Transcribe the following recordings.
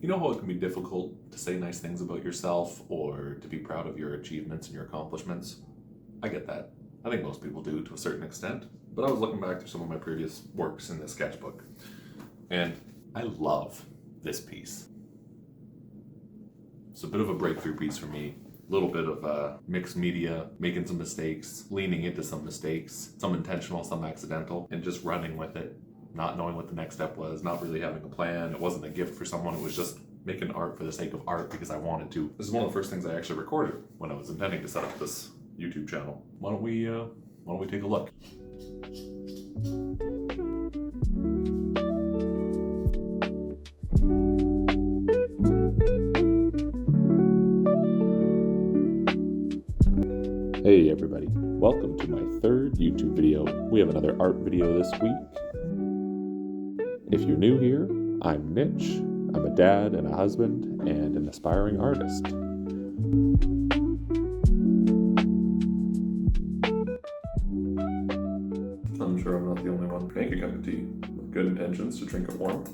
You know how it can be difficult to say nice things about yourself or to be proud of your achievements and your accomplishments? I get that. I think most people do to a certain extent. But I was looking back through some of my previous works in this sketchbook, and I love this piece. It's a bit of a breakthrough piece for me. A little bit of mixed media, making some mistakes, leaning into some mistakes, some intentional, some accidental, and just running with it, not knowing what the next step was, not really having a plan. It wasn't a gift for someone, it was just making art for the sake of art because I wanted to. This is one of the first things I actually recorded when I was intending to set up this YouTube channel. Why don't we take a look? Hey everybody, welcome to my third YouTube video. We have another art video this week. If you're new here, I'm Nich. I'm a dad and a husband and an aspiring artist. I'm sure I'm not the only one. Make a cup of tea with good intentions to drink it warm.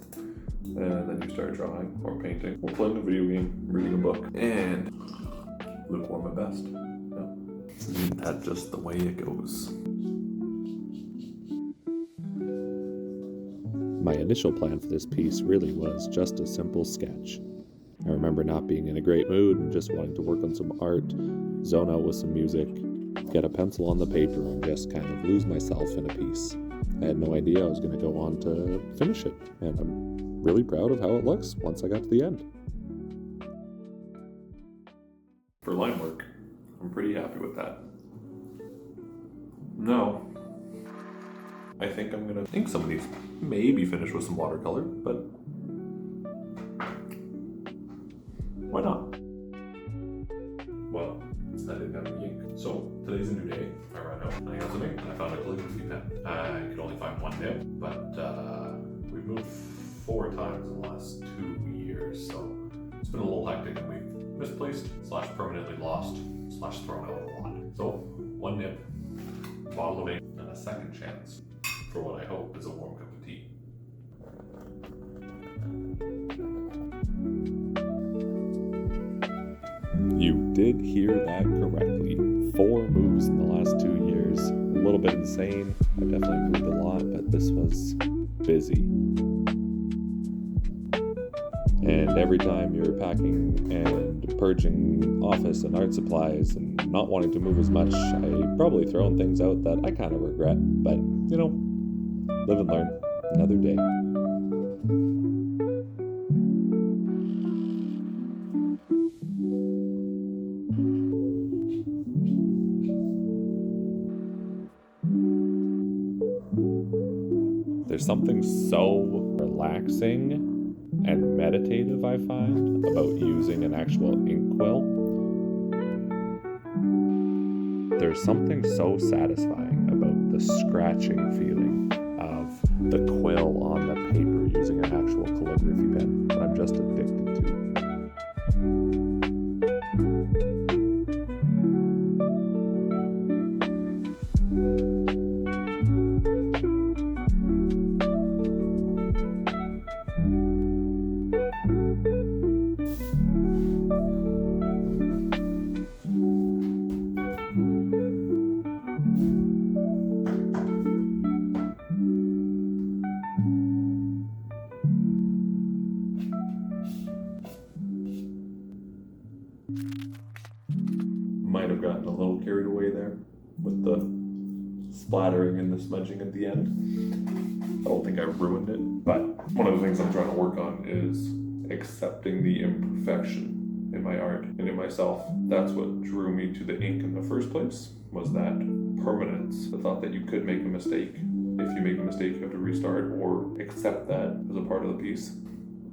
And then you start drawing or painting or playing a video game, reading a book, and lukewarm at best. Isn't that just the way it goes? My initial plan for this piece really was just a simple sketch. I remember not being in a great mood and just wanting to work on some art, zone out with some music, get a pencil on the paper and just kind of lose myself in a piece. I had no idea I was going to go on to finish it, and I'm really proud of how it looks once I got to the end. For line work, I'm pretty happy with that. No. I think I'm gonna ink some of these. Maybe finish with some watercolor, but why not? Well, I didn't have any ink. So today's a new day. I ran out. I got some ink. I found a calligraphy pen. I could only find one nib, but we've moved 4 times in the last 2 years, so it's been a little hectic and we've misplaced / permanently lost / thrown out a lot. So 1 nib, bottle of ink, and a second chance for what I hope is a warm cup of tea. You did hear that correctly. 4 moves in the last 2 years. A little bit insane. I've definitely moved a lot, but this was busy. And every time you're packing and purging office and art supplies and not wanting to move as much, I probably thrown things out that I kind of regret. But, you know, live and learn. Another day. There's something so relaxing and meditative, I find, about using an actual ink quill. There's something so satisfying about the scratching feeling of the quill on the paper using an actual calligraphy pen that I'm just addicted to. Might have gotten a little carried away there with the splattering and the smudging at the end. I don't think I ruined it, but one of the things I'm trying to work on is accepting the imperfection in my art and in myself. That's what drew me to the ink in the first place, was that permanence, the thought that you could make a mistake. If you make a mistake, you have to restart or accept that as a part of the piece.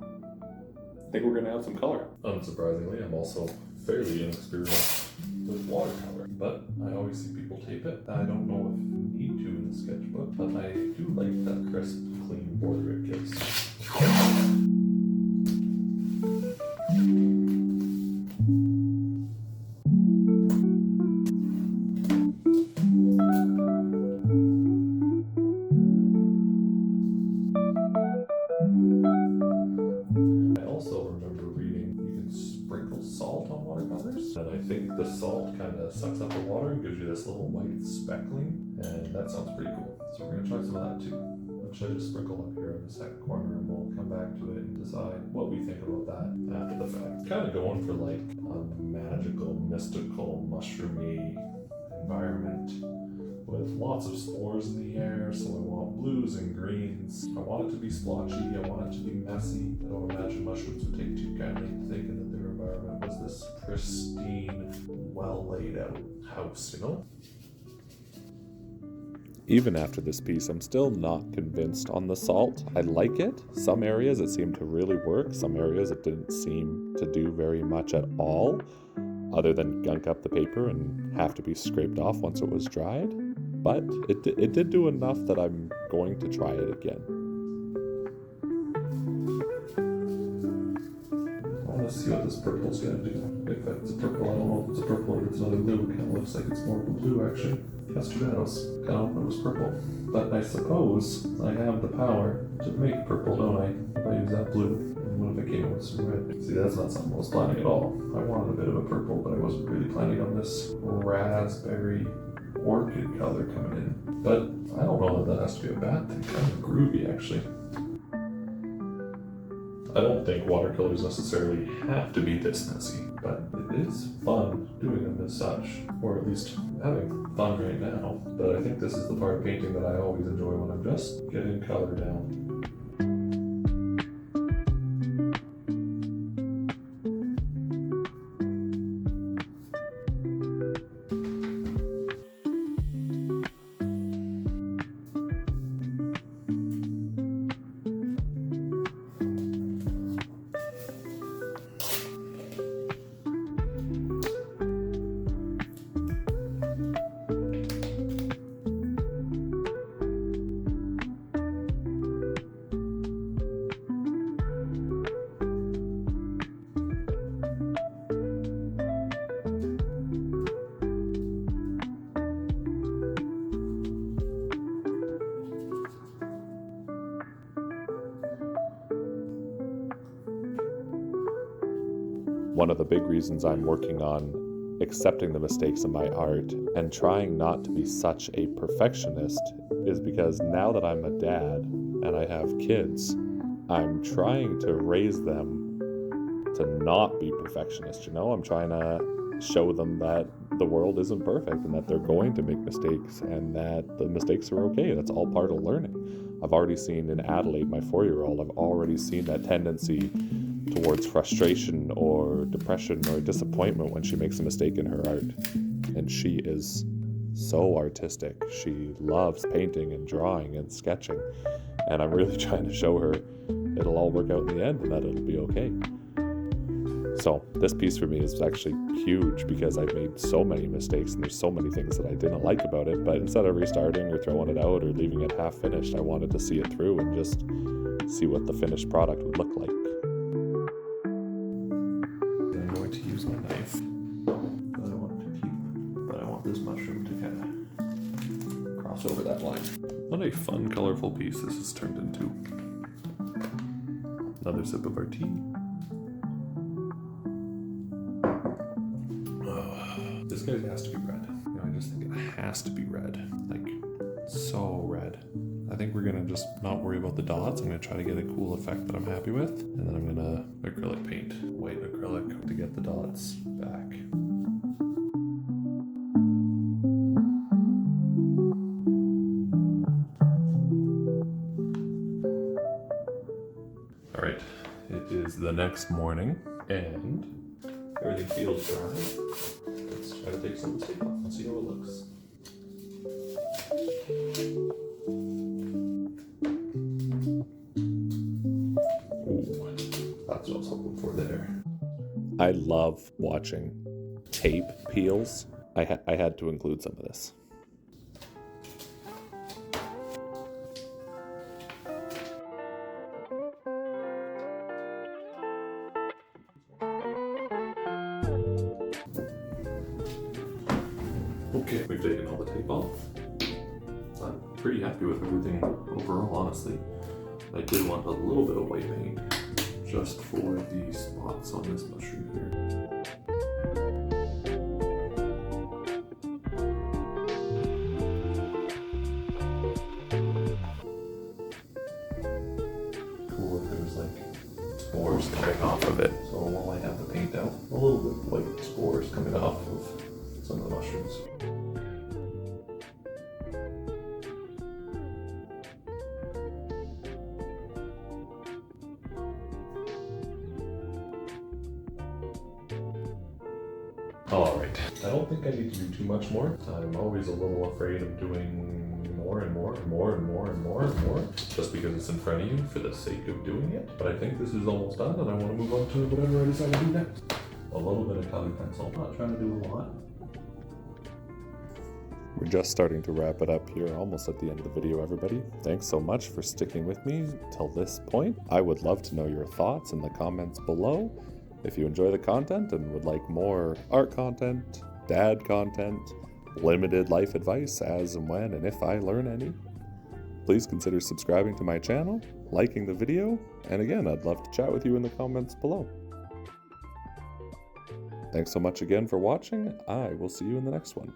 I think we're gonna add some color. Unsurprisingly, I'm also fairly inexperienced with watercolor, but I always see people tape it. I don't know if you need to in the sketchbook, but I do like that crisp, clean border it gives. I also remember watercolors. And I think the salt kind of sucks up the water and gives you this little white speckling, and that sounds pretty cool. So we're gonna try some of that too. Which I just sprinkle up here in the second corner, and we'll come back to it and decide what we think about that after the fact. Kind of going for like a magical, mystical, mushroomy environment with lots of spores in the air, so I want blues and greens. I want it to be splotchy, I want it to be messy. I don't imagine mushrooms would take too kindly to thinking that their environment was this pristine, well laid out house, you know? Even after this piece, I'm still not convinced on the salt. I like it. Some areas it seemed to really work. Some areas it didn't seem to do very much at all, other than gunk up the paper and have to be scraped off once it was dried. But it did do enough that I'm going to try it again. I want to see what this purple's going to do. If it's a purple, I don't know if it's a purple or if it's another blue. It kind of looks like it's more of a blue, actually. Yesterday I was kind of hoping it was purple. But I suppose I have the power to make purple, don't I? If I use that blue. And what if I came up with some red? See, that's not something I was planning at all. I wanted a bit of a purple, but I wasn't really planning on this raspberry orchid color coming in. But I don't know that has to be a bad thing. Kind of groovy, actually. I don't think watercolors necessarily have to be this messy, but it is fun doing them as such, or at least having fun right now. But I think this is the part of painting that I always enjoy when I'm just getting color down. One of the big reasons I'm working on accepting the mistakes in my art and trying not to be such a perfectionist is because now that I'm a dad and I have kids, I'm trying to raise them to not be perfectionist, you know? I'm trying to show them that the world isn't perfect and that they're going to make mistakes and that the mistakes are okay. That's all part of learning. I've already seen in Adelaide, my 4-year-old, I've already seen that tendency towards frustration or depression or disappointment when she makes a mistake in her art. And she is so artistic. She loves painting and drawing and sketching. And I'm really trying to show her it'll all work out in the end and that it'll be okay. So this piece for me is actually huge because I've made so many mistakes and there's so many things that I didn't like about it. But instead of restarting or throwing it out or leaving it half finished, I wanted to see it through and just see what the finished product would look like. I'm going to use my knife that I want to keep, but I want this mushroom to kind of cross over that line. What a fun, colorful piece this has turned into. Another sip of our tea. This guy has to be red. You know, I just think it has to be red. Like, so red. I think we're gonna just not worry about the dots. I'm gonna try to get a cool effect that I'm happy with. And then I'm gonna acrylic paint, white acrylic to get the dots back. All right, it is the next morning and everything feels dry. Let's try to take some of the tape off and see how it looks. Ooh, that's what I was hoping for there. I love watching tape peels. I had to include some of this. Okay, we've taken all the tape off. I'm pretty happy with everything overall, honestly. I did want a little bit of white paint just for the spots on this mushroom here. spores coming off of it. So while I have the paint out, a little bit of white spores coming off of some of the mushrooms. Alright, I don't think I need to do too much more. I'm always a little afraid of doing more and more and more and more and more and more, just because it's in front of you for the sake of doing it. But I think this is almost done and I want to move on to whatever I decide to do next. A little bit of colored pencil, not trying to do a lot. We're just starting to wrap it up here, almost at the end of the video, everybody. Thanks so much for sticking with me till this point. I would love to know your thoughts in the comments below. If you enjoy the content and would like more art content, dad content, limited life advice as and when and if I learn any, please consider subscribing to my channel, liking the video, and again, I'd love to chat with you in the comments below. Thanks so much again for watching. I will see you in the next one.